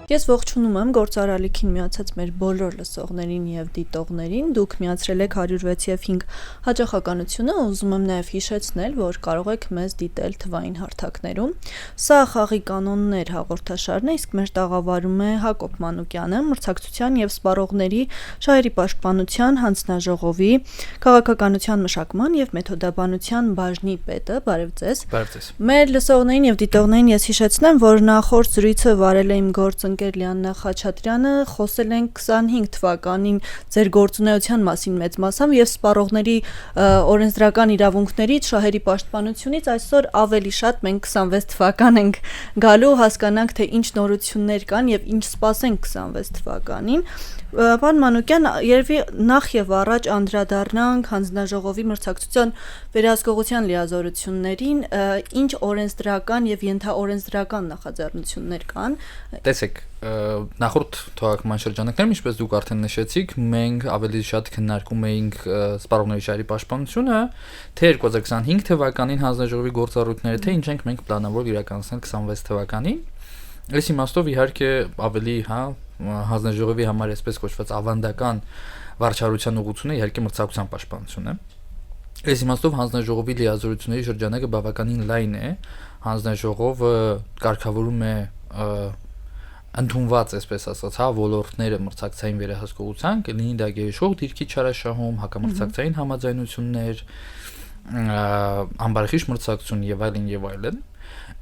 Ես ողջունում եմ գործարարիքին միացած մեր բոլոր լսողներին եւ դիտողներին։ Դուք միացրել եք 106.5 հաճախականությունը, ուզում եմ նաեւ հիշեցնել, որ կարող եք մեզ դիտել թվային հարթակներում։ Սա խաղի կանոններ հաղորդաշարն է, իսկ մեր տաղավարում է Հակոբ Մանուկյանը, մրցակցության եւ սպառողների շահերի պաշտպանության հանձնաժողովի քաղաքականության մշակման եւ մեթոդաբանության բաժնի պետը։ Բարև ձեզ։ Բարև ձեզ։ Մեր լսողներին եւ դիտողներին ես հիշեցնեմ, որ նախորդ զրույցը վարել է իմ գործընկեր Լիաննա Խաչատրյանը, խոսել ենք 25 թվականին ձեր գործունեության մասին մեծ մասամբ եւ սպառողների օրենսդրական իրավունքներից, շահերի պաշտպանությունից, այսօր ավելի շատ մենք 26 թվական ենք գալու, հասկանանք թե ինչ նորություններ կան եւ ինչ սպասենք 26 թվականին։ Պարոն Մանուկյան, երևի նախ եւ առաջ անդրադառնանք հանձնաժողովի մրցակցության վերահսկողության լիազորություններին, ինչ օրենսդրական եւ ենթաօրենսդրական նախաձեռնություններ կան։ Տեսեք, նախորդ թվակման շրջանակներում, ինչպես դուք արդեն նշեցիք, մենք ավելի շատ քննարկում էինք սպառողների շահերի պաշտպանությունը, թե 2025 թվականին հանձնաժողովի գործառույթները, թե ինչ ենք մենք պլանավորել իրականացնել 26 թվականին։ Այս իմաստով իհարկե ավելի, հանձնաժողովի համար այսպես կոչված ավանդական վարչարության ուղղությունը իհարկե մրցակցության պաշտպանությունն է։ Այս իմաստով հանձնաժողովի լիազորությունների շրջանակը բավականին լայն է, հանձնաժողովը կարգավորում է ընդունված, այսպես ասած, ոլորտները մրցակցային վերահսկողության, կլինի դա գերիշխող դիրքի չարաշահում, հակամրցակցային համաձայնություններ, ամբարխիչ մրցակցություն եւ այլն։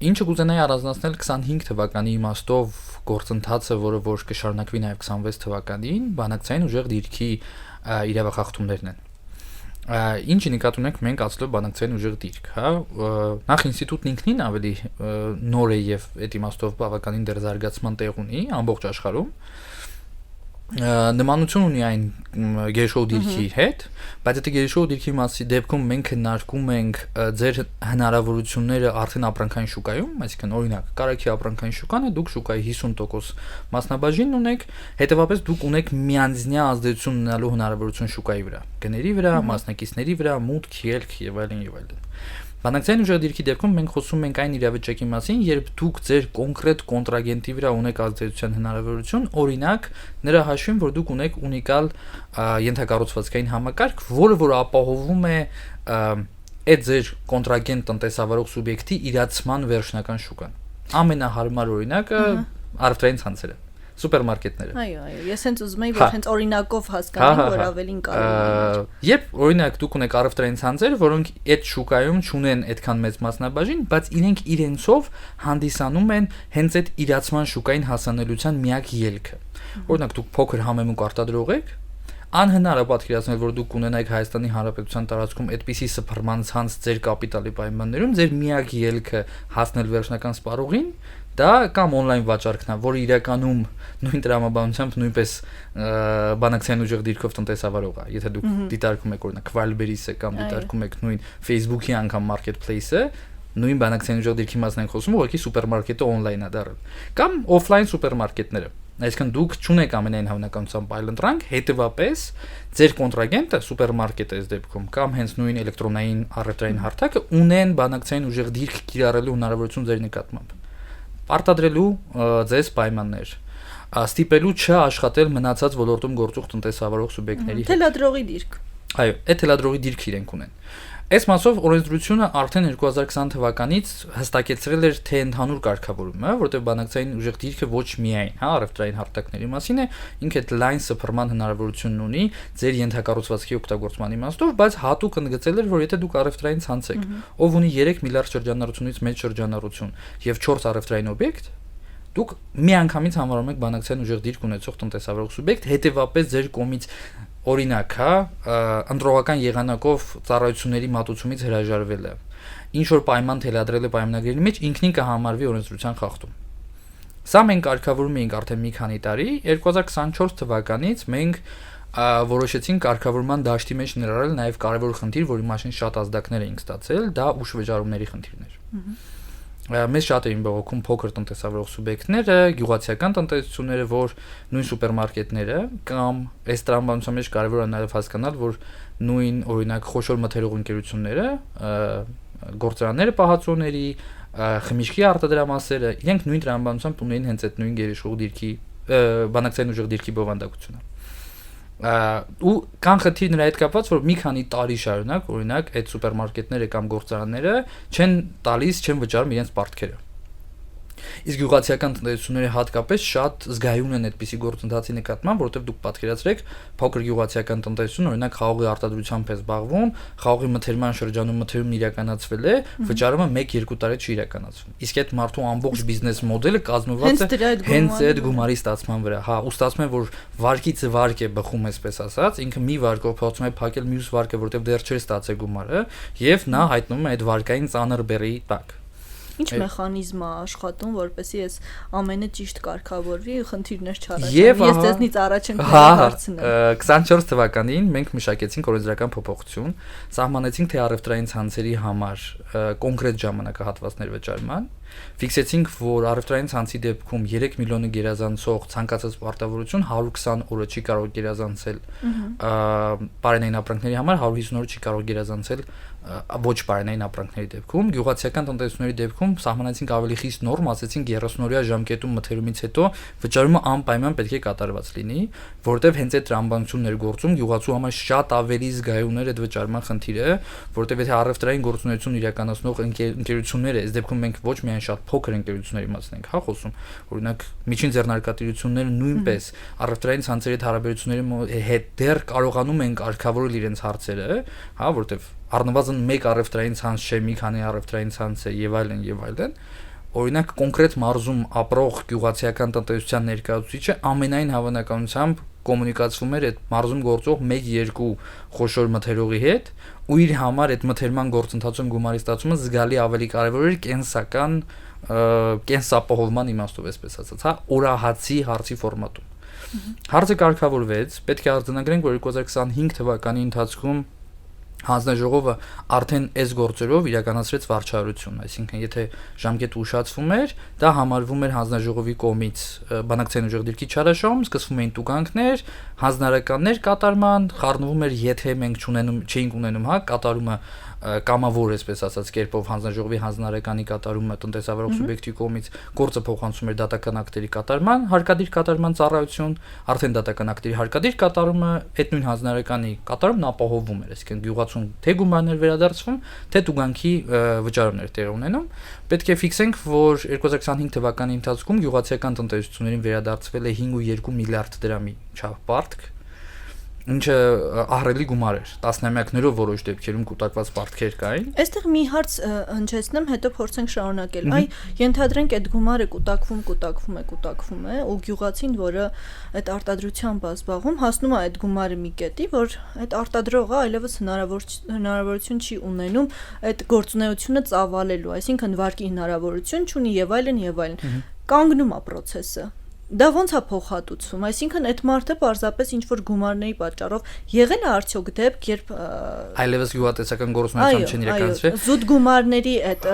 Ինչը կուզենայի առանձնացնել 25 թվականի իմաստով գործընթացը, որը որ կշարունակվի նաև 26 թվականին, բանակցային ուժեղ դիրքի իրավախախտումներն են։ Ինչի նկատի ունենք մենք ասելով բանակցային ուժեղ դիրք, նախ ինստիտուտն ինքնին ավելի նոր է եւ այդ իմաստով բավականին դեռ զարգացման տեղ ունի ամբողջ աշխարհում։ Նմանություն ունի այն գերիշխող դիրքի հետ, բայց այդ գերիշխող դիրքի մասի դեպքում մենք քննարկում ենք ձեր հնարավորությունները արդեն ապրանքային շուկայում, այսինքն օրինակ, կարագի ապրանքային շուկան է, դուք շուկայի 50% մասնաբաժին ունեք, հետեւաբար դուք ունեք միանձնյա ազդեցություն ունենալու հնարավորություն շուկայի վրա, գների վրա, մասնակիցների վրա, մուտք, ելք եւ այլն։ Բանակցային ուժեղ դիրքի դեպքում մենք խոսում ենք այն իրավիճակի մասին, երբ դուք ձեր կոնկրետ կոնտրագենտի վրա ունեք ազդեցության հնարավորություն, օրինակ, նրա հաշվին, որ դուք ունեք ունիկալ ենթակառուցվածքային համակարգ, որը որ ապահովում է այդ ձեր կոնտրագենտ տնտեսավարող սուբյեկտի իրացման վերջնական շուկան։ Ամենահարմար օրինակը առևտրային ցանցերը, սուպերմարկետները։ Այո, ես հենց ուզում եի, որ հենց օրինակով հասկանանք, որ ավելին կարող է։ Երբ օրինակ դուք ունեք առևտրային ցանցեր, որոնք այդ շուկայում չունեն այդքան մեծ մասնաբաժին, բայց իրենք իրենցով հանդիսանում են հենց այդ իրացման շուկային հասանելիության միակ ելքը։ Օրինակ դուք փոքր համեմուկ արտադրող եք, անհնար է պատկերացնել, որ դուք ունենայիք Հայաստանի Հանրապետության տարածքում այդպիսի սփռման ցանց ձեր կապիտալի պայմաններում, ձեր միակ ելքը հասնել վերջնական սպառողին, դա կամ on-line վաճառքն է, որը իրականում նույն տրամաբանությամբ նույնպես բանակցային ուժեղ դիրքով տնտեսավարող է։ Եթե դուք դիտարկում եք օրինակ Wildberries-ը կամ դիտարկում եք նույն Facebook-ի անգամ marketplace-ը, նույն բանակցային ուժեղ դիրքի մասն ենք խոսում, ուղղակի սուպերմարկետը on-line է դառել։ Կամ off-line սուպերմարկետները։ Այսինքն դուք չունեք ամենայն հավանականությամբ այլընտրանք, հետևաբար ձեր կոնտրագենտը սուպերմարկետը այս դեպքում կամ հենց նույն էլեկտրոնային առևտրային հարթակը ունեն բանակցային ուժեղ դիրք կիրառելու հնարավորություն ձեր նկատմամբ։ Արտադրելու ձեզ պայմաններ, ստիպելու չաշխատել մնացած ոլորտում գործող տնտեսավարող սուբյեկտների հետ։ Թելադրողի դիրք։ Այո, այդ թելադրողի դիրք իրենք ունեն։ Այս մասով օրենսդրությունը արդեն 2020 թվականից հստակեցրել էր թե ընդհանուր կարգավորումը, որտեղ բանակցային ուժեղ դիրքը ոչ միայն, առևտրային հարթակների մասին է, ինքը այդ լայն սփռման հնարավորությունն ունի ձեր ենթակառուցվածքի օգտագործման իմաստով, բայց հատուկ ընդգծել էր, որ եթե դուք առևտրային ցանց եք, ով ունի 3 միլիարդ շրջանառությունից մեծ շրջանառություն եւ 4 առևտրային օբյեկտ, դուք միանգամից համարում եք բանակցային ուժեղ դիրք ունեցող տնտեսավարող սուբյեկտ, հետեւաբար ձեր կողմից օրինակ, ընտրողական եղանակով ծառայությունների մատուցումից հրաժարվել է։ Ինչ որ պայման թելադրել է պայմանագրերի մեջ, ինքնին կհամարվի օրենսդրության խախտում։ Սա մենք կարգավորում էինք արդեն մի քանի տարի, 2024 թվականից մենք որոշեցինք կարգավորման դաշտի մեջ ներառել նաև կարևոր խնդիր, որի մասին շատ ազդակներ էինք ստացել, դա ուշվճարումների խնդիրն էր։ Մեզ շատ էին բողոքում փոքր տնտեսավարող սուբյեկտները, գյուղացիական տնտեսությունները, որ նույն սուպերմարկետները կամ այս տրամաբանության մեջ կարևոր է նաև հասկանալ, որ նույն օրինակ խոշոր մթերող ընկերությունները, գործարանները պահածոների, խմիչքի արտադրամասերը, իրենք նույն տրամաբանությամբ ունեին հենց այդ նույն գերիշխող դիրքի բանակցային ուժեղ դիրքի բովանդակությունը։ Ու կան խնդիր նրա հետ կապված, որ մի քանի տարի շարունակ, օրինակ, այդ սուպերմարկետները կամ գործարանները չեն վճարում իրենց պարտքերը։ Իսկ գյուղացիական տնտեսությունները հատկապես շատ զգայուն են այդպիսի գործընթացի նկատմամբ, որովհետև դուք պատկերացրեք, փոքր գյուղացիական տնտեսություն, օրինակ խաղողի արտադրությամբ է զբաղվում, խաղողի մթերման շրջանում մթերումն իրականացվել է, վճարումը 1-2 տարի չի իրականացվում։ Իսկ այդ մարդու ամբողջ բիզնես մոդելը կազմված է հենց այդ գումարի ստացման վրա։ Հա, ու ստացվում է, որ վարկից վարկ է բխում, այսպես ասած, ինքը մի վարկով փորձում է փակել մյուս վարկը, որովհետև դեռ չէր ստացել գումարը, եւ նա հայտնվում է այդ վարկային ծանր բեռի տակ։ Ինչ մեխանիզմ է աշխատում, որպեսզի այս ամենը ճիշտ կարգավորվի ու խնդիրներ չառաջանան։ Ես ձեզնից առաջ եմ հարցնում։ 24 թվականին մենք մշակեցինք օրենսդրական փոփոխություն, սահմանեցինք թե առևտրային ցանցերի համար կոնկրետ ժամանակահատվածներ վճարման, ֆիքսեցինք, որ առևտրային ցանցի դեպքում 3 միլիոնը գերազանցող ցանկացած պարտավորություն 120 օրը չի կարող գերազանցել բարենային ապրանքների համար, 150 օրը չի կարող գերազանցել ոչ բարենային ապրանքների դեպքում, գյուղացիական տնտեսությունների դեպքում սահմանեցինք ավելի խիստ նորմ, ասեցինք 30-օրյա ժամկետում մթերումից հետո վճարումը անպայման պետք է կատարված լինի, որովհետև հենց այդ տրամաբանությունն էր գործում, գյուղացու համար շատ ավելի զգայուն էր այդ վճարման խնդիրը, որովհետև եթե առևտրային գործունեություն իրականացնող ընկերությունները, այս դեպքում մենք ոչ միայն շատ փոքր ընկերությունների մասին ենք խոսում, օրինակ միջին ձեռնարկատիրությունները նույնպես առևտրային ցանցերի հետ հարաբերությունների հետ դեռ կարողանում են կարգավորել իրենց հարցերը, հա, որովհետև առնվազն մեկ առևտրային ցանց չէ, մի քանի առևտրային ցանց է եւ այլն, օրինակ կոնկրետ մարզում ապրող գյուղացիական տնտեսության ներկայացուցիչը ամենայն հավանականությամբ կոմունիկացվում էր այդ մարզում գործող 1-2 խոշոր մթերողի հետ, ու իր համար այդ մթերման գործընթացում գումարի ստացումը զգալի ավելի կարևոր էր կենսապահովման իմաստով, այսպես ասած, հա, օրահացի հարցի ֆորմատում։ Հարցը կարգավորվեց, պետք է արձանագրենք, որ 2025 թվականի ընթացքում հանձնաժողովը արդեն այս գործերով իրականացրեց վարչարություն, այսինքն եթե ժամկետը ուշացվում էր, դա համարվում էր հանձնաժողովի կողմից բանակցային ուժեղ դիրքի չարաշահում, սկսվում էին տուգանքներ, հանձնարարականներ կատարման, խառնվում էր, եթե մենք չէինք ունենում, հա, կատարումը կամավոր, այսպես ասած, կերպով հանձնաժողովի հանձնարարականի կատարումը տնտեսավարող սուբյեկտի կողմից գործը փոխանցում էր դատական ակտերի կատարման, հարկադիր կատարման ծառայություն, արդեն դատական ակտերի հարկադիր կատարումը այդ նույն հանձնարարականի կատարումն ապահովում էր, այսինքն գյուղացուն թե գումարներ վերադարձվում, թե տուգանքի վճարումներ տեղի ունենում։ Պետք է ֆիքսենք, որ 2025 թվականի ընթացքում գյուղացիական տնտեսություններին վերադարձվել է 5.2 միլիարդ դրամի չափ պարտք, ինչը ահռելի գումար էր, տասնամյակներով որոշ դեպքերում կուտակված պարտքեր կային։ Այստեղ մի հարց հնչեցնեմ, հետո փորձենք շարունակել։ Այ ենթադրենք այդ գումարը կուտակվում է, ու գյուղացին, որը այդ արտադրությամբ զբաղվում, հասնում է այդ գումարը մի կետի, որ այդ արտադրողը այլևս հնարավորություն չի ունենում այդ գործունեությունը ծավալելու, այսինքն վարկի հնարավորություն չունի եւ այլն, կանգնում է process-ը։ Դա ոնց է փոխհատուցվում, այսինքն այդ մարդը պարզապես ինչ-որ գումարների պատճառով եղել է արդյոք դեպք, երբ այլևս գյուղատնտեսական գործունեություն չեն իրականացրել, զուտ գումարների այդ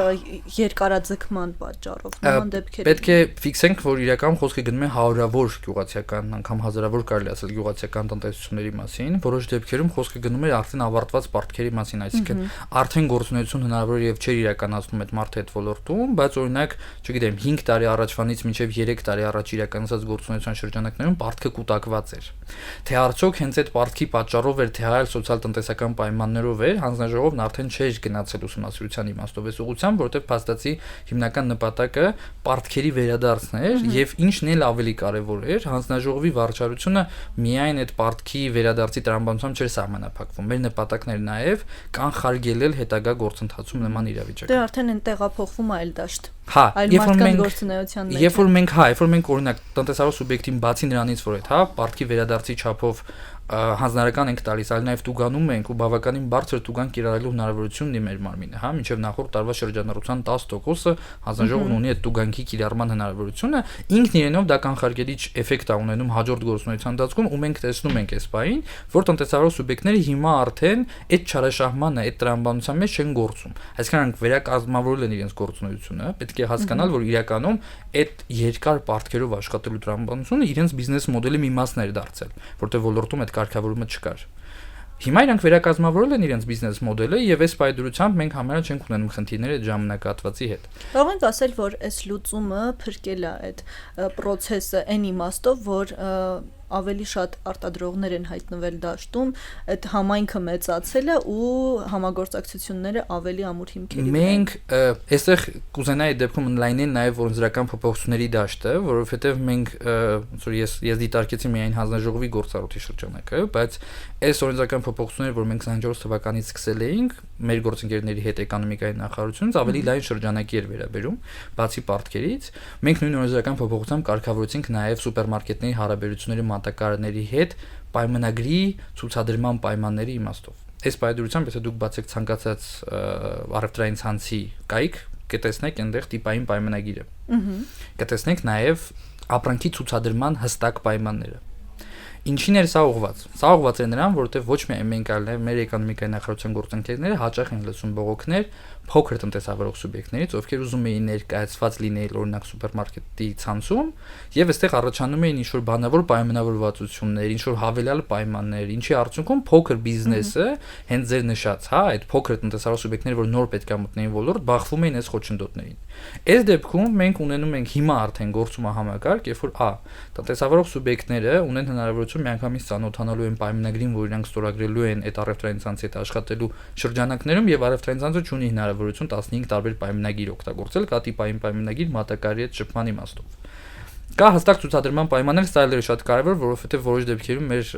երկարաձգման պատճառով նման դեպքեր։ Պետք է ֆիքսենք, որ իրական խոսքը գնում է հարյուրավոր գյուղացիական, անգամ հազարավոր կարելի ասել գյուղացիական տնտեսությունների մասին, որոշ դեպքերում խոսքը գնում է արդեն ավարտված պարտքերի մասին, այսինքն արդեն գործունեություն հնարավոր եւ չէր իրականացնում այդ մարդը այդ ոլորտում, բայց օրինակ, չգիտեմ, 5 տարի առաջվանից մինչեւ 3 տարի առաջ իրականացած գործունեության շրջանակներում պարտքը կուտակված էր։ Թե արդյոք հենց այդ պարտքի պատճառով էր, թե այլ սոցիալ-տնտեսական պայմաններով էր, հանձնաժողովն արդեն չէր գնացել ուսումնասիրության իմաստով այս ուղղությամբ, որովհետև փաստացի հիմնական նպատակը պարտքերի վերադարձն էր եւ ինչն էլ ավելի կարեւոր էր, հանձնաժողովի վարչարությունը միայն այդ պարտքի վերադարձի տրամաբանությամբ չէր սահմանափակվում։ Մեր նպատակն էր նաեւ կանխարգելել հետագա գործընթացում նման իրավիճակը։ Դե արդեն այն տեղափոխվում այլ դաշտ։ Հա, երբ որ մենք օրինակ տնտեսավար սուբյեկտին բացի նրանից, որ այդ, հա, պարտքի վերադարձի չափով հանձնարարական ենք տալիս, այլ նաև տուգանում ենք ու բավականին բարձր տուգան կիրառելու հնարավորություն ունի մեր մարմինը, հա, մինչև նախորդ տարվա շրջանառության 10%-ը հանձնաժողովն ունի այդ տուգանքի կիրառման հնարավորությունը, ինքն իրենով դա կանխարգելիչ էֆեկտ է ունենում հաջորդ գործունեության ընթացքում, ու մենք տեսնում ենք այս պահին, որ տնտեսավար սուբյեկտները հիմա արդեն այդ չարաշահմանը, այդ տրամաբանության մեջ չեն գործում, այսինքն նրանք վերակազմավորել են իրենց գործունեությունը, պետք է հասկանալ, որ իրականում այդ երկար պարտքերով աշխատելու տրամաբանությունը իրենց բիզնես մոդելի մի մասն էր դարձել, որտեղ ոլորտում այդ կարգավորումը չկար։ Հիմա իրանք վերակազմավորել են իրենց բիզնես մոդելը եւ այս պայդրությամբ մենք համարյա չենք ունենում խնդիրներ այդ ժամանակահատվածի հետ։ Կարող ենք ասել, որ այս լուծումը փրկել է այդ process-ը այն իմաստով, որ ավելի շատ արտադրողներ են հայտնվել դաշտում, այդ համայնքը մեծացել է ու համագործակցությունները ավելի ամուր հիմքերի վրա։ Մենք այստեղ կուզենայի դեպքում ընդլայնել նաև օրենսդրական փոփոխությունների դաշտը, որովհետև մենք ես դիտարկեցի միայն հանձնաժողովի գործառույթի շրջանակը, բայց այս օրենսդրական փոփոխությունները, որ մենք 24 թվականից սկսել էինք մեր գործընկերների հետ էկոնոմիկայի նախարարությունից, ավելի լայն շրջանակի էր վերաբերում, բացի պարտքերից, մենք նույն օրենսդրական փոփոխությամբ կարգավորեցինք նաև սուպերմարկետների հարաբերությունների մատակարարների հետ պայմանագրի ցուցադրման պայմանների իմաստով։ Այս պայմանությամբ, եթե դուք բացեք ցանկացած առևտրային ցանցի կայք, կտեսնեք այնտեղ տիպային պայմանագիրը։ Կտեսնեք նաև ապրանքի ցուցադրման հստակ պայմանները։ Ինչին էր սա ուղղված։ Սա ուղղված է նրան, որովհետև ոչ միայն մենք, այլև մեր էկոնոմիկայի նախարարության գործընկերները հաճախ են լսում բողոքներ փոքր տնտեսավարող սուբյեկտներից, ովքեր ուզում էին ներկայացված լինել օրինակ սուպերմարկետի ցանցում, եւ այստեղ առաջանում էին ինչ-որ բանավոր պայմանավորվածություններ, ինչ-որ հավելյալ պայմաններ, ինչի արդյունքում փոքր բիզնեսը հենց ձեր նշած, այդ փոքր տնտեսավարող սուբյեկտները, որ նոր պետք է մտնեին ոլորտ, բախվում էին այս խոչընդոտներին։ Այս դեպքում մենք ունենում ենք հիմա արդեն գործում է համակարգ, երբ որ տնտեսավարող սուբյեկտները ունեն հնարավորություն միանգամից ծանոթանալու են պայմանագրին, որ իրանք ստորագրելու են այդ առևտրային ցանցի հետ աշխատելու շրջանակներում, եւ առևտրային ցանցը ունի հնարավորություն 15 տարբեր պայմանագիր օգտագործել, կա տիպային պայմանագիր մատակարարի հետ շփման իմաստով։ Կա հստակ ցուցադրման պայմաններ, սա էլ է շատ կարևոր, որովհետեւ որոշ դեպքերում մեր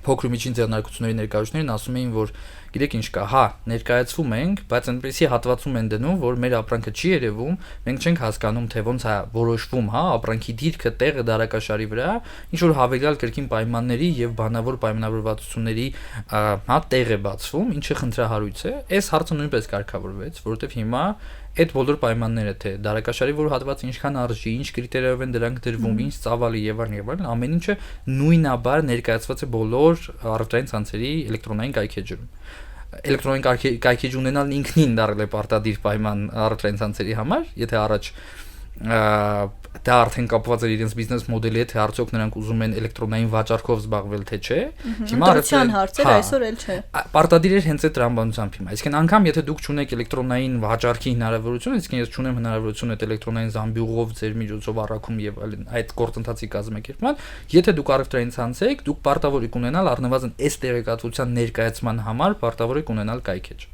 փոքր ու միջին ձեռնարկությունների ներկայացուցիչներն ասում էին, որ գիտեք ինչ կա, ներկայացվում ենք, բայց այնպեսի հատվածում են դնում, որ մեր ապրանքը չի երևում, մենք չենք հասկանում, թե ոնց է որոշվում, ապրանքի դիրքը, տեղը դարակաշարի վրա, ինչ որ հավելյալ կրկին պայմանների եւ բանավոր պայմանավորվածությունների տեղ է բացվում, ինչը խնդրահարույց է։ Այս հարցը նույնպես կարգավորվեց, որովհետեւ հիմա այդ բոլոր պայմանները, թե դարակաշարի որ հատված ինչքան արժի, ինչ կրիտերիայով են դրանք դրվում, ինչ ծավալի եւ այլն, ամեն ինչը նույնաբար ներկայացված է բոլոր առևտրային ցանցերի էլեկտրոնային կայքեջրում։ Էլեկտրոնային կայքեջ ունենալն ինքնին դարձել է պարտադիր պայման առևտրային ցանցերի համար, եթե առաջ դա արդեն կապված է իրենց բիզնես մոդելի հետ, թե արդյոք նրանք ուզում են էլեկտրոնային վաճառքով զբաղվել, թե չէ։ Հիմա արդեն հարցեր այսօր էլ չէ։ Պարտադիր է հենց այդ տրամաբանությամբ հիմա։ Այսինքն անգամ եթե դուք չունեք էլեկտրոնային վաճառքի հնարավորություն, այսինքն ես չունեմ հնարավորություն այդ էլեկտրոնային զամբյուղով ձեր միջոցով առաքում եւ այլն այդ գործընթացի կազմակերպման, եթե դուք առևտրային ցանց եք, դուք պարտավոր եք ունենալ առնվազն այս տեղեկատվության ներկայացման համար պարտավոր եք ունենալ կայքեջ։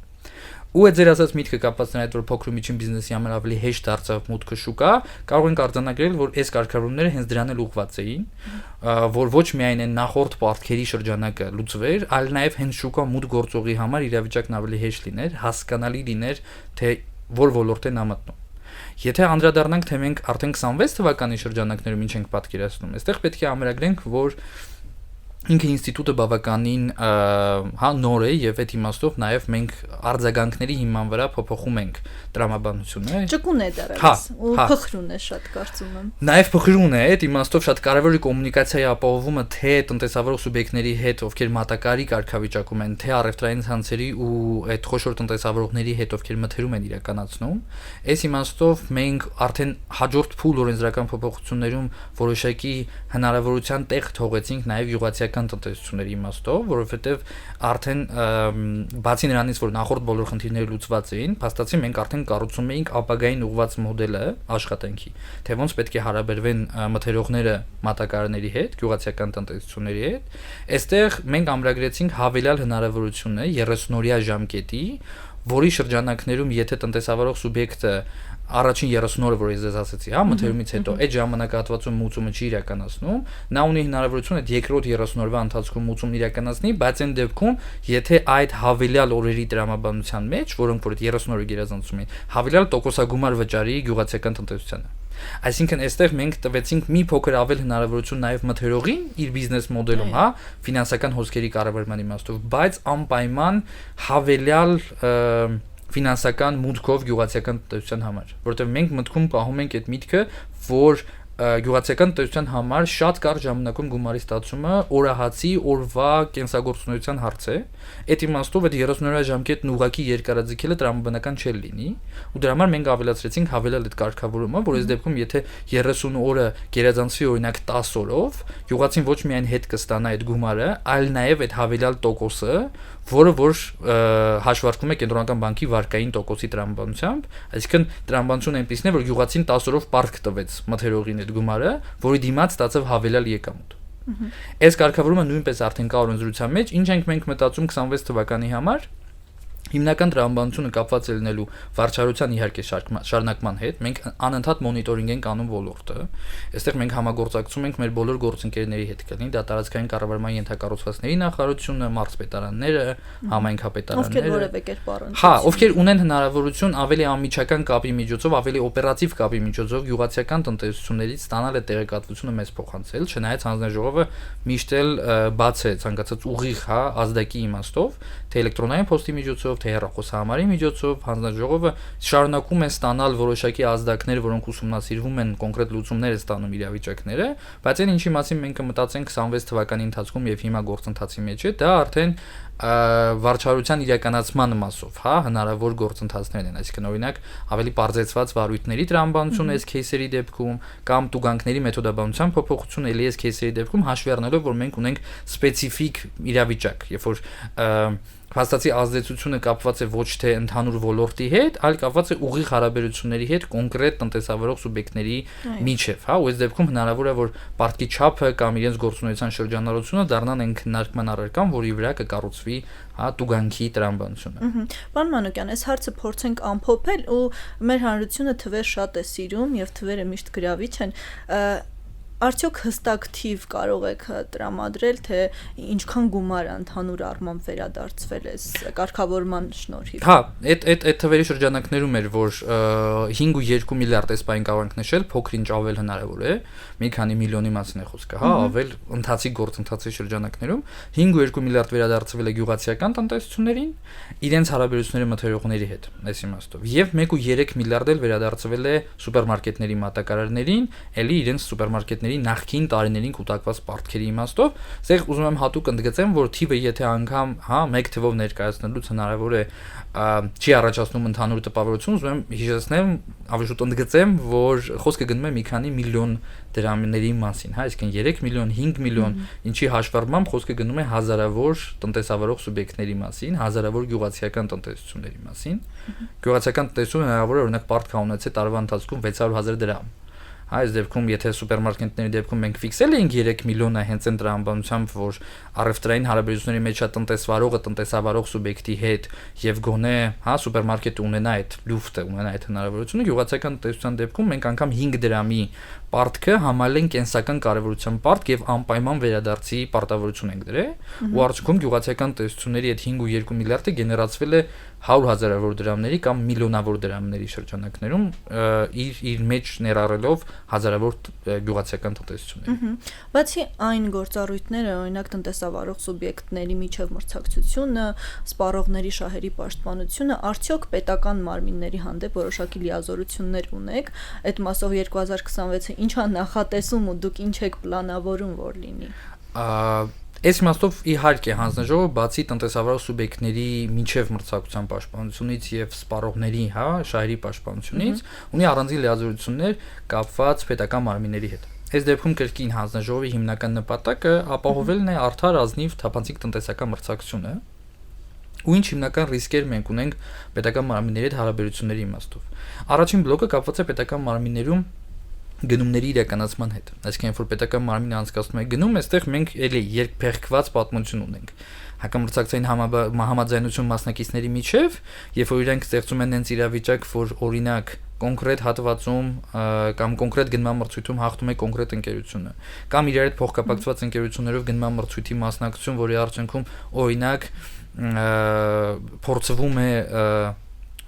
Ու այդ ձեր ասած միտքը կապված նրան հետ, որ փոքր ու միջին բիզնեսի համար ավելի հեշտ դարձավ մուտքը շուկա, կարող ենք արձանագրել, որ այս կարգավորումները հենց դրան էլ ուղղված էին, որ ոչ միայն այն նախորդ պարտքերի շրջանակը լուծվեր, այլ նաև հենց շուկա մուտք գործողի համար իրավիճակն ավելի հեշտ լիներ, հասկանալի լիներ, թե որ ոլորտ են մտնում։ Եթե անդրադառնանք, թե մենք արդեն 26 թվականի շրջանակներում ինչ ենք պատկերացնում, այստեղ պետք է ամրագրենք, որ ինքը ինստիտուտը բավականին նոր է եւ այդ իմաստով նաեւ մենք արձագանքների հիման վրա փոփոխում ենք տրամաբանությունը։ Ճկուն է դեռևս ու փխրուն է շատ կարծում եմ։ Նաեւ փխրուն է, այդ իմաստով շատ կարեւոր է կոմունիկացիայի ապահովումը թե տնտեսավարող սուբյեկտների հետ, ովքեր մատակարարի կարգավիճակում են, թե առևտրային ցանցերի ու այդ խոշոր տնտեսավարողների հետ, ովքեր մթերում են իրականացնում։ Այս իմաստով մենք արդեն հաջորդ փուլ օրենսդրական փոփոխություններում որոշակի հնարավորության տեղ թողեցինք նաեւ յուղացիական տնտեսությունների իմաստով, որովհետև արդեն բացի նրանից, որ նախորդ բոլոր խնդիրները լուծված էին, փաստացի մենք արդեն կառուցում էինք ապագային ուղղված մոդելը աշխատանքի, թե ոնց պետք է հարաբերվեն մթերողները մատակարարների հետ, յուղացիական տնտեսությունների հետ։ Այստեղ մենք ամրագրեցինք հավելյալ հնարավորությունը 30-օրյա ժամկետի, որի շրջանակներում եթե տնտեսավարող սուբյեկտը առաջին 30 օրը, որ ես ձեզ ասացի, մթերումից հետո այդ ժամանակահատվածում մուծումը չի իրականացնում, նա ունի հնարավորություն այդ երկրորդ 30 օրվա ընթացքում մուծումն իրականացնի, բայց այն դեպքում, եթե այդ հավելյալ օրերի տրամաբանության մեջ, որոնք որ այդ 30 օրը գերազանցում են, հավելյալ տոկոսագումար վճարի յուղացիական տնտեսությանը։ Այսինքն այստեղ մենք տվեցինք մի փոքր ավել հնարավորություն նաև մթերողին իր բիզնես մոդելում, ֆինանսական հոսքերի կառավարման իմաստով, բայց անպայման հավելյալ ֆինանսական մուտքով յուղացիական տնտեսության համար, որովհետև մենք մտքում պահում ենք այդ միտքը, որ գյուղացիական տնտեսության համար շատ կարճ ժամանակում գումարի ստացումը օրահացի օրվա կենսագործունեության հարց է։ Այդ իմաստով այդ 30-օրյա ժամկետն ուղղակի երկարաձգելը տրամաբանական չէ լինի, ու դրա համար մենք ավելացրեցինք հավելել այդ կարգավորումը, որ այս դեպքում եթե 30 օրը գերազանցվի օրինակ 10 օրով, գյուղացին ոչ միայն հետ կստանա այդ գումարը, այլ նաև այդ հավելյալ տոկոսը, որը որ հաշվարկվում է կենտրոնական բանկի վարկային տոկոսի տրամաբանությամբ, այսինքն տրամաբանությունը այնպիսին է, որ գյուղացին 10 օրով պարտք տվեց մթերողին այդ գումարը, որի դիմաց ստացավ հավելյալ եկամուտ։ Այս կարգավորումը նույնպես արդեն կա օրենսդրության մեջ, ինչ ենք մենք մտածում 26 թվականի համար, հիմնական տրամաբանությունը կապված է լինելու վարչարության իհարկե շարունակման հետ, մենք անընդհատ մոնիտորինգ ենք անում ոլորտը, այստեղ մենք համագործակցում ենք մեր բոլոր գործընկերների հետ, կլինի դա տարածքային կառավարման ենթակառուցվածքների նախարարությունը, մարզպետարանները, համայնքապետարանները, ովքեր որևէ կերպ առնչվում, հա, ովքեր ունեն հնարավորություն ավելի անմիջական կապի միջոցով, ավելի օպերատիվ կապի միջոցով գյուղացիական տնտեսություններից ստանալ այդ տեղեկատվությունը մեզ փոխանցել, չնայած հանձնաժողովը միշտ էլ բաց է ցանկացած ուղիղ, հա, ազդակի իմաստով, թե էլեկտրոնային փոստի միջոցով, թե հեռախոսահամարի միջոցով հանձնաժողովը շարունակում է ստանալ որոշակի ազդակներ, որոնք ուսումնասիրվում են, կոնկրետ լուծումներ ստանում իրավիճակները, բայց այն ինչի մասին մենք կմտածենք 26 թվականի ընթացքում եւ հիմա գործընթացի մեջ է, դա արդեն վարչարության իրականացման մասով, հա, հնարավոր գործընթացներ են, այսինքն օրինակ ավելի բարձրացված վարույթների տրամաբանությունը այս кейսերի դեպքում կամ տուգանքների մեթոդաբանության փոփոխություն էլի այս кейսերի դեպքում հաշվի առնելով, որ մենք ունենք սպეციფიկ իրավիճակ, երբ որ փաստացի ազդեցությունը կապված է ոչ թե ընդհանուր ոլորտի հետ, այլ կապված է ուղիղ հարաբերությունների հետ կոնկրետ տնտեսավարող սուբյեկտների միջև, հա, ու այս դեպքում հնարավոր է որ պարտքի չափը կամ իրենց գործունեության շրջանառությունը դառնան այն քննարկման առարկան, որի վրա կկառուցվի, հա, տուգանքի տրամաբանությունը։ Պարոն Մանուկյան, այս հարցը փորձենք ամփոփել ու մեր հանրությունը թվեր շատ է սիրում եւ թվերը միշտ գրավիչ են։ Արդյոք հստակ թիվ կարող եք տրամադրել, թե ինչքան գումար ընդհանուր առմամբ վերադարձվել է կարգավորման շնորհիվ։ Հա, այդ թվերի շրջանակներում էր, որ 5.2 միլիարդ էսպային կարող ենք նշել, փոքր-ինչ ավել հնարավոր է, մի քանի միլիոնի մասին է խոսքը, հա, ավել ընթացիկ գործընթացի շրջանակներում 5.2 միլիարդ վերադարձվել է գյուղացիական տնտեսություններին, իրենց հարաբերությունների մթերողների հետ, այս իմաստով, եւ 1.3 միլիարդ էլ վերադարձվել է սուպերմարկետների մատակարարներին, ելի իրենց սուպերմարկետների նախքին տարիներին կուտակված պարտքերի իմաստով, այստեղ ուզում եմ հատուկ ընդգծեմ, որ թիվը եթե անգամ, հա, մեկ թվով ներկայացնելուց հնարավոր է չի առաջացնում ընդհանուր տպավորություն, ուզում եմ հիշեցնեմ, ավելի շուտ ընդգծեմ, որ խոսքը գնում է մի քանի միլիոն դրամների մասին, հա, այսինքն 3 միլիոն, 5 միլիոն, ինչի հաշվառմամբ խոսքը գնում է հազարավոր տնտեսավարող սուբյեկտների մասին, հազարավոր գյուղացիական տնտեսությունների մասին։ Գյուղացիական տնտեսությունը հնարավոր է օրինակ պարտք ունեցել տարվա ընթացքում 600,000 դրամ։ Այս դեպքում եթե սուպերմարկետների դեպքում մենք ֆիքսել էինք 3 միլիոնը հենց այն տրամաբանությամբ, որ առևտրային հարաբերությունների մեջ է տնտեսվարողը տնտեսավարող սուբյեկտի հետ եւ գոնե, հա, սուպերմարկետը ունենա այդ լուֆտը, ունենա այդ հնարավորությունը, գյուղացիական տնտեսության դեպքում մենք անգամ 5 դրամի պարտքը համալեն կենսական կարևորության պարտք եւ անպայման վերադարձի պարտավորություն ենք դրել, ու արդյունքում գյուղացիական տնտեսությունների այդ 5.2 միլիարդը գեներացվել է 100,000-ավոր դրամների կամ միլիոնավոր դրամների շրջանակներում իր մեջ ներառելով հազարավոր գյուղացիական տնտեսությունների։ Բացի այն գործառույթները, օրինակ տնտեսավարող սուբյեկտների միջև մրցակցությունը, սպառողների շահերի պաշտպանությունը, արդյոք պետական մարմինների հանդեպ որոշակի լիազորություններ ունեք, այդ մասով 2026-ը ինչ է նախատեսում ու դուք ինչ եք պլանավորում որ լինի։ Այս իմաստով իհարկե հանձնաժողովը բացի տնտեսավարող սուբյեկտների միջև մրցակցության պաշտպանությունից եւ սպառողների, հա, շահերի պաշտպանությունից ունի առանձին լիազորություններ կապված պետական մարմինների հետ։ Այս դեպքում կրկին հանձնաժողովի հիմնական նպատակը ապահովելն է արդար ազնիվ թափանցիկ տնտեսական մրցակցությունը, ու ինչ հիմնական ռիսկեր մենք ունենք պետական մարմինների հետ հարաբերությունների իմաստով։ Առաջին բլոկը կապված է պետական մարմիններում գնումների իրականացման հետ։ Այսինքն, երբ որ պետական մարմինը անցկացնում է գնում, այստեղ մենք էլի երկփեղկված պատմություն ունենք։ Հակամրցակցային համաձայնություն մասնակիցների միջև, երբ որ իրենք ստեղծում են հենց իրավիճակ, որ օրինակ կոնկրետ հատվածում կամ կոնկրետ գնման մրցույթում հաղթում է կոնկրետ ընկերությունը, կամ իրար հետ փոխկապակցված ընկերություններով գնման մրցույթի մասնակցություն, որի արդյունքում օրինակ փորձվում է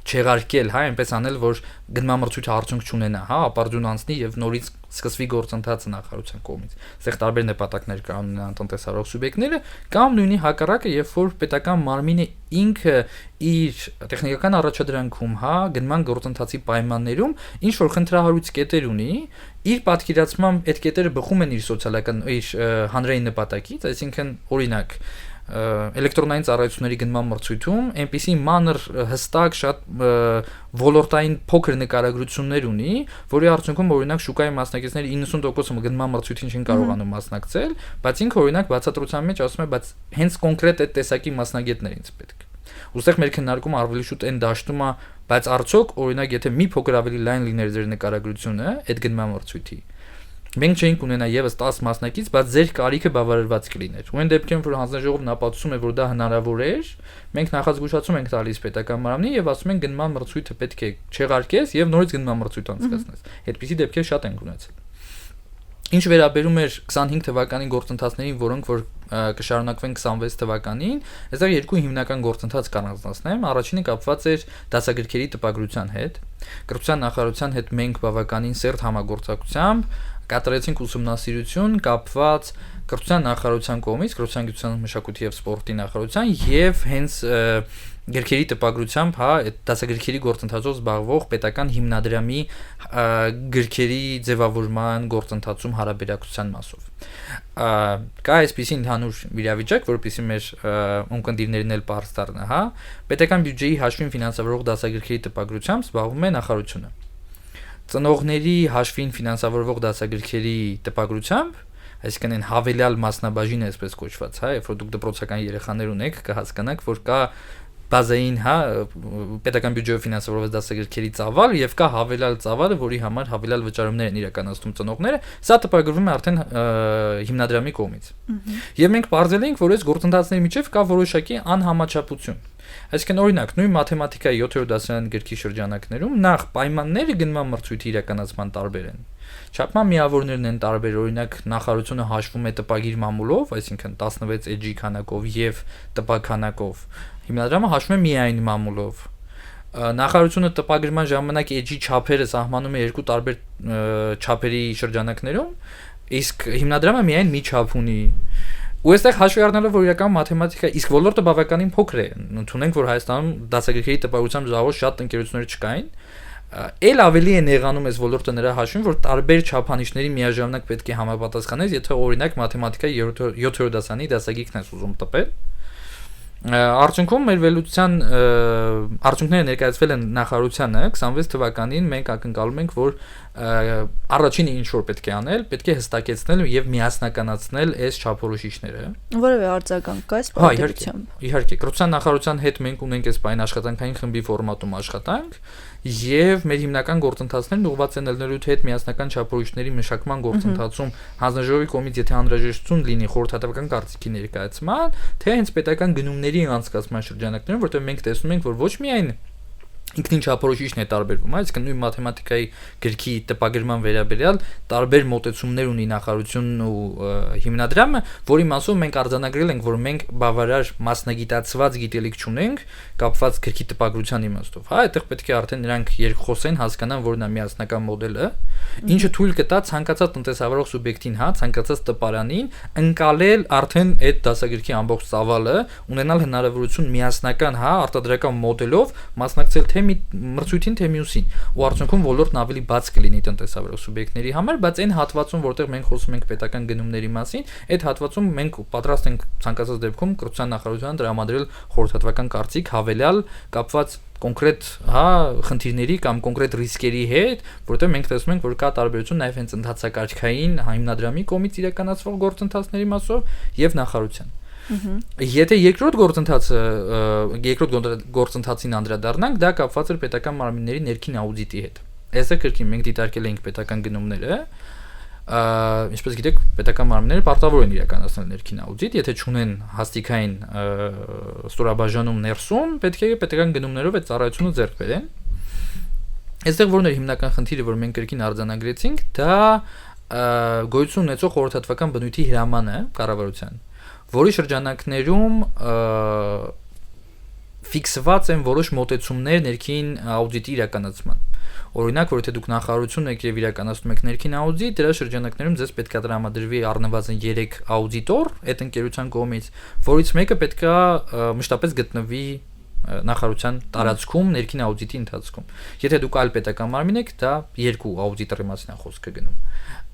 չեղարկել, հա, այնպես անել, որ գնամրցույթը արդյունք չունենա, հա, ապարդյուն անցնի եւ նորից սկսվի գործընթացը նախարարության կողմից։ Այստեղ տարբեր նպատակներ կան ունենան տնտեսարող սուբյեկտները, կամ նույնի հակառակը, երբ որ պետական մարմինը ինքը իր տեխնիկական առաջադրանքում, հա, գնման գործընթացի պայմաններում ինչ որ խնդրահարույց կետեր ունի, իր պատկերացմամբ այդ կետերը բխում են իր սոցիալական, իր հանրային նպատակից, այսինքն օրինակ էլեկտրոնային ծառայությունների գնման մրցույթում այնպիսի մանր հստակ շատ ոլորտային փոքր նկարագրություններ ունի, որի արդյունքում օրինակ շուկայի մասնակիցների 90%-ը գնման մրցույթին չեն կարողանում մասնակցել, բայց ինքը օրինակ բացատրության մեջ ասում է, բայց հենց կոնկրետ այդ տեսակի մասնագետներ ինձ պետք։ Ուստեղ մեր քննարկումը ավելի շուտ այն դաշտում է, բայց արդյոք օրինակ եթե մի փոքր ավելի լայն լիներ ձեր նկարագրությունը այդ գնման մրցույթի, մենք չէինք ունենա եւս 10 մասնակից, բայց ձեր կարիքը բավարարված կլիներ։ Ու այն դեպքում, որ հանձնաժողովն ապացուցում է, որ դա հնարավոր էր, մենք նախազգուշացում ենք տալիս պետական մարմնին եւ ասում ենք գնման մրցույթը պետք է չեղարկես եւ նորից գնման մրցույթ անցկացնես։ Այդպիսի դեպքեր շատ են ունեցել։ Ինչ վերաբերում էր 25 թվականի գործընթացներին, որոնք որ կշարունակվեն 26 թվականին, այստեղ երկու հիմնական գործընթաց կանանցնեմ։ Առաջինը կապված էր դասագրքերի տպագրության հետ։ Կրթության նախարարության հետ մենք բավականին սերտ համագործակցությամբ կատարեցինք ուսումնասիրություն կապված կրթության նախարարության կողմից, կրթության, գիտության, մշակույթի եւ սպորտի նախարարության եւ հենց գրքերի տպագրությամբ, հա, այդ դասագրքերի գործընթացով զբաղվող պետական հիմնադրամի գրքերի ձևավորման գործընթացում հարաբերակցության մասով։ Կա այսպիսի ընդհանուր իրավիճակ, որպեսզի մեր ունկնդիրներն էլ բարձ դառնա, հա, պետական բյուջեի հաշվին ֆինանսավորող դասագրքերի տպագրությամբ զբաղվում է նախարարությունը։ Ծնողների հաշվին ֆինանսավորվող դասագրքերի տպագրությամբ, այսինքն այն հավելյալ մասնաբաժինը այսպես կոչված, հա, երբ որ դուք դպրոցական երեխաներ ունեք, կհասկանաք, որ կա բազային, հա, պետական բյուջեով ֆինանսավորված դասագրքերի ծավալ եւ կա հավելյալ ծավալը, որի համար հավելյալ վճարումներ են իրականացնում ծնողները, սա տպագրվում է արդեն հիմնադրամի կողմից։ Եվ մենք բարձել ենք, որ այս գործընթացների միջև կա որոշակի անհամաչափություն։ Այսինքն օրինակ նույն մաթեմատիկայի 7-րդ դասարան գրքի շրջանակներում նախ պայմանները գնման մրցույթի իրականացման տարբեր են։ Չափման միավորներն են տարբեր, օրինակ նախարարությունը հաշվում է տպագիր մամուլով, այսինքն 16 էջի քանակով եւ տպակ քանակով։ Հիմնադրամը հաշվում է միայն մամուլով։ Նախարարությունը տպագրման ժամանակ էջի չափերը սահմանում է երկու տարբեր չափերի շրջանակներում, իսկ հիմնադրամը միայն մի չափ ունի։ Ու այստեղ հաշվի առնելով, որ իրական մաթեմատիկա իսկ ոլորտը բավականին փոքր է, ընդունենք, որ Հայաստանում դասագրքերի տպագրությամբ զբաղվող շատ ընկերություններ չկային, էլ ավելի է նեղանում այս ոլորտը նրա հաշվին, որ տարբեր չափանիշների միաժամանակ պետք է համապատասխանես, եթե օրինակ մաթեմատիկայի 7-րդ դասարանի դասագիրքն ես ուզում տպել։ Արդյունքում մեր վերլուծության արդյունքները ներկայացվել են նախարարությանը 26 թվականին մենք ակնկալում ենք, որ առաջինը ինչ որ պետք է անել, պետք է հստակեցնել եւ միասնականացնել այս չափորոշիչները։ Որևէ արձագանք կա այս պատերությամբ։ Իհարկե, կրթության նախարարության հետ մենք ունենք այս բան աշխատանքային խմբի ֆորմատում աշխատանք եւ մեր հիմնական գործընթացներն ուղղված են ելնելուց հետ միասնական չափորոշիչների մշակման գործընթացում հանձնաժողովի կողմից եթե անհրաժեշտություն լինի խորհրդատվական կարծիքի ներկայացման, թե հենց պետական գնումների անցկացման շրջանակներում, որտեղ մենք տեսնում ենք, որ ոչ միայն ինքնին չափորոշիչն է տարբերվում, այսինքն նույն մաթեմատիկայի գրքի տպագրման վերաբերյալ տարբեր մոտեցումներ ունի նախարարությունն ու հիմնադրամը, որի մասով մենք արձանագրել ենք, որ մենք բավարար մասնագիտացված գիտելիք չունենք կապված գրքի տպագրության իմաստով, հա, այդտեղ պետք է արդեն նրանք երկխոսեն, հասկանան, որն է միասնական մոդելը, ինչը թույլ կտա ցանկացած տնտեսավարող սուբյեկտին, հա, ցանկացած տպարանին ընկալել արդեն այդ դասագրքի ամբողջ ծավալը, ունենալ հնարավորություն միասնական, հա, արտադրական մոդելով մասնակցել թե մրցույթին թե մյուսին ու արդյունքում ոլորտն ավելի բաց կլինի տնտեսավարող սուբյեկտների համար, բայց այն հատվածում, որտեղ մենք խոսում ենք պետական գնումների մասին, այդ հատվածում մենք պատրաստ ենք ցանկացած դեպքում կրթության նախարարությանը տրամադրել խորհրդատվական կարծիք հավելյալ կապված կոնկրետ, հա, խնդիրների կամ կոնկրետ ռիսկերի հետ, որտեղ մենք տեսնում ենք, որ կա տարբերություն նաև հենց ընդհանցակարգային հիմնադրամի կողմից իրականացվող գործընթացների մասով եւ նախարարության։ Եթե երկրորդ գործընթացին անդրադառնանք, դա կապված էր պետական մարմինների ներքին աուդիտի հետ։ Այսը կրկին մենք դիտարկել ենք պետական գնումները, ինչպես գիտեք, պետական մարմինները պարտավոր են իրականացնել ներքին աուդիտ, եթե չունեն հաստիկային ստորաբաժանում ներսում, պետք է պետական գնումներով այդ ծառայությունը ձեռք բերեն։ Այստեղ որն էր հիմնական խնդիրը, որ մենք կրկին արձանագրեցինք, դա գոյություն ունեցող խորհրդատվական բնույթի հրամանը կառավարության, որի շրջանակներում ֆիքսված են որոշ մոտեցումներ ներքին աուդիտի իրականացման։ Օրինակ, որ եթե դուք նախարարություն եք եւ իրականացնում եք ներքին աուդիտ, դրա շրջանակներում ձեզ պետք է տրամադրվի առնվազն 3 աուդիտոր այդ ընկերության կողմից, որից մեկը պետք է մշտապես գտնվի նախարարության տարածքում ներքին աուդիտի ընթացքում։ Եթե դուք այլ պետական մարմին եք, դա 2 աուդիտորի մասին է խոսքը գնում։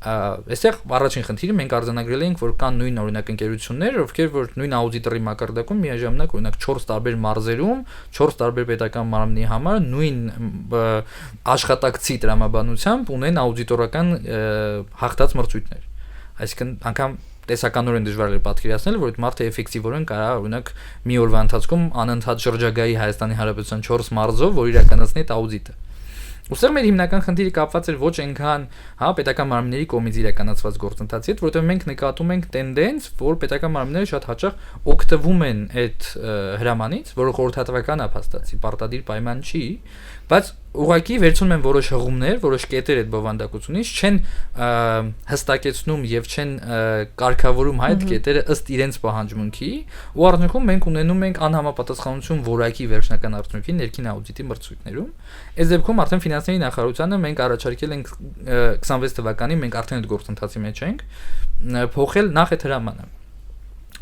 Այստեղ առաջին խնդիրը մենք արձանագրել ենք, որ կան նույն օրինակ ընկերություններ, ովքեր որ նույն աուդիտորի մակարդակում միաժամանակ օրինակ 4 տարբեր մարզերում, 4 տարբեր պետական մարմնի համար նույն աշխատակցի տրամաբանությամբ ունեն աուդիտորական հաղթած մրցույթներ։ Այսինքն անգամ տեսականորեն դժվար է պատկերացնել, որ այդ մարդը էֆեկտիվորեն կարող օրինակ մի օրվա ընթացքում անընդհատ շրջագայի Հայաստանի Հանրապետության 4 մարզով, որ իրականացնի այդ աուդիտը։ Ուստեղ մեր հիմնական խնդիրը կապված էր ոչ այնքան պետական մարմինների կողմից իրականացված գործընթացի հետ, որովհետև մենք նկատում ենք տենդենս, որ պետական մարմինները շատ հաճախ օգտվում են այդ հրամանից, որը խորհրդատվական է փաստացի, պարտադիր պայման չի, բայց ուղղակի վերցնում են որոշ հղումներ, որոշ կետեր այդ բովանդակությունից, չեն հստակեցնում եւ չեն կարգավորում այդ կետերը ըստ իրենց պահանջմունքի, ու առնչվում մենք ունենում ենք անհամապատասխանություն որակի վերջնական արդյունքի ներքին աուդիտի մրցույթներում։ Այս դեպքում արդեն ֆինանսների նախարարությանը մենք առաջարկել ենք 26 թվականին մենք արդեն այդ գործընթացի մեջ ենք փոխել նախ այդ հրամանը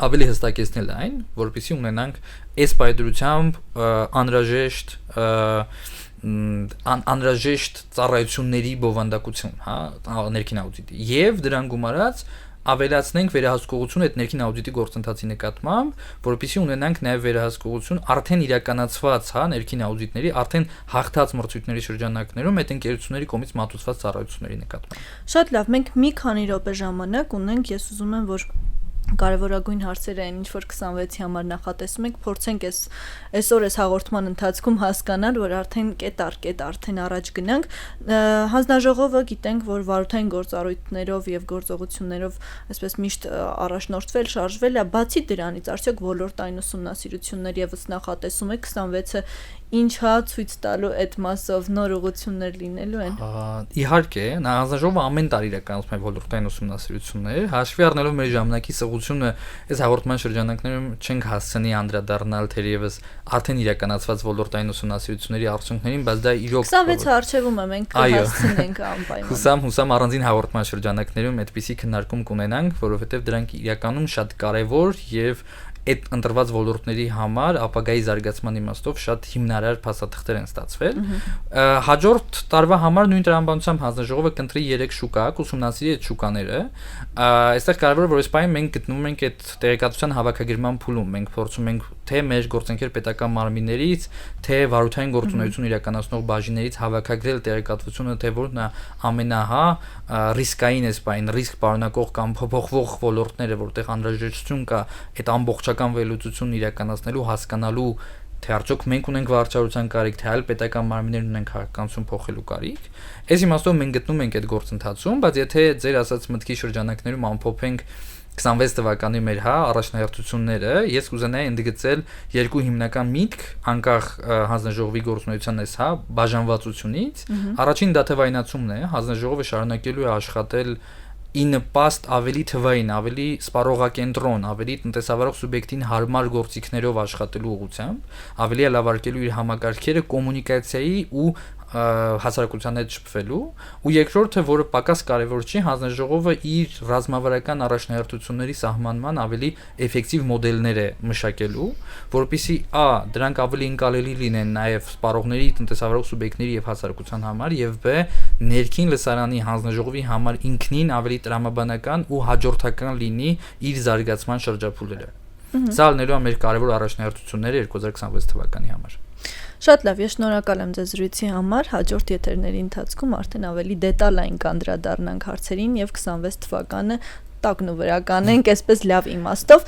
ավելի հստակեցնել այն, որպեսզի ունենանք այս պայծրությամբ անհրաժեշտ ծառայությունների բովանդակություն, ներքին աուդիտի, եւ դրան գումարած ավելացնենք վերահսկողություն այդ ներքին աուդիտի գործընթացի նկատմամբ, որպեսզի ունենանք նաեւ վերահսկողություն արդեն իրականացված, ներքին աուդիտների, արդեն հաղթած մրցույթների շրջանակներում այդ ընկերությունների կողմից մատուցված ծառայությունների նկատմամբ։ Շատ լավ, մենք մի քանի րոպե ժամանակ ունենք, ես ուզում եմ, որ կարևորագույն հարցերը այն ինչ որ 26-ի համար նախատեսում ենք, փորձենք այսօր այս հաղորդման ընթացքում հասկանալ, որ արդեն կետ արդեն առաջ գնանք։ Հանձնաժողովը գիտենք, որ վարորդային գործառույթներով եւ գործողություններով այսպես միշտ առաջնորդվել, շարժվել է, բացի դրանից արդյոք ոլորտային ուսումնասիրություններ եւս նախատեսում է 26-ը ինչա ցույց տալու այդ մասով նոր ուղղություններ լինելու են։ Իհարկե, հանձնաժողովը ամեն տարի իրականացնում է ոլորտային ուսումնասիրություններ, հաշվի առնելով մեր ժամանակի սղությունը, այս հաղորդման շրջանակներում չենք հասցնի անդրադառնալ թերևս արդեն իրականացված ոլորտային ուսումնասիրությունների արդյունքներին, բայց դա իրոք 26-ը արժևում է, մենք կհասցնենք անպայման։ Հուսամ առանձին հաղորդման շրջանակներում այդպիսի քննարկում կունենանք, որովհետև դրանք իրականում շատ կարևոր եւ այդ ընտրված ոլորտների համար ապագայի զարգացման իմաստով շատ հիմնարար փաստաթղթեր են ստացվել։ Հաջորդ տարվա համար նույն տրամաբանությամբ հանձնաժողովը կընտրի 3 շուկա, ուսումնասիրի այդ շուկաները։ Այստեղ կարևոր է որ այս պահին մենք գտնվում ենք այդ տեղեկատվության հավաքագրման փուլում։ Մենք փորձում ենք թե մեր գործընկեր պետական մարմիններից, թե վարորդային գործունեություն իրականացնող բաժիններից հավաքագրել տեղեկատվությունը, թե որն է ռիսկային այս պահին, ռիսկ պարունակող կամ փոփոխվող ոլորտները, որտեղ անհրաժեշտություն կա այդ ամբողջական վերլուծությունն իրականացնելու, հասկանալու, թե արդյոք մենք ունենք վարչարության կարիք, թե այլ պետական մարմիններ ունենք քաղաքականություն փոխելու կարիք։ Այս իմաստով մենք գտնում ենք այդ գործընթացում, բայց եթե ձեր ասած մտքի շրջանակներում ամփոփենք 26 թվականի մեր առաջնահերթությունները, ես կուզենայի ընդգծել 2 հիմնական միտք անկախ հանձնաժողովի գործունեության այս բաժանվածությունից։ Առաջին դա թվայնացումն է, հանձնաժողովը շարունակելու է աշխատել ի նպաստ ավելի թվային, ավելի սպառողակենտրոն, ավելի տնտեսավարող սուբյեկտին հարմար գործիքներով աշխատելու ուղղությամբ, ավելի լավարկելու իր համակարգերը կոմունիկացիայի ու հասարակության հետ շփվելու, ու երկրորդը, որը պակաս կարևոր չի, հանձնաժողովը իր ռազմավարական առաջնահերթությունների սահմանման ավելի էֆեկտիվ մոդելներ է մշակելու, որպեսզի դրանք ավելի ընկալելի լինեն նաև սպառողների, տնտեսավարող սուբյեկտների եւ հասարակության համար, եւ բ ներքին լսարանի հանձնաժողովի համար ինքնին ավելի տրամաբանական ու հաջորդական լինի իր զարգացման շրջափուլերը։ Սա լինելու է մեր կարևոր առաջնահերթությունները 2026 թվականի համար։ Շատ լավ, ես շնորհակալ եմ ձեզ զրույցի համար, հաջորդ եթերների ընթացքում արդեն ավելի դետալային կանդրադառնանք հարցերին եւ 26 թվականը տակն ու վրա կանենք, այսպես լավ իմաստով։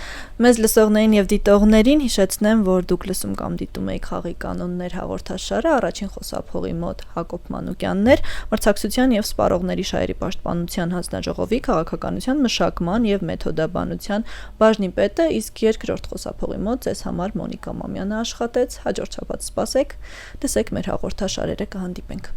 Մեզ լսողներին եւ դիտողներին հիշեցնեմ, որ դուք լսում կամ դիտում եք Խաղի կանոններ հաղորդաշարը, առաջին խոսափողի մոտ Հակոբ Մանուկյաններ, մրցակցության եւ սպառողների շահերի պաշտպանության հանձնաժողովի քաղաքականության մշակման եւ մեթոդաբանության բաժնի պետը, իսկ երկրորդ խոսափողի մոտ ձեզ համար Մոնիկա Մամյանը աշխատեց։ Հաջորդ շաբաթ սպասեք, տեսեք մեր հաղորդաշարերը, կհանդիպենք։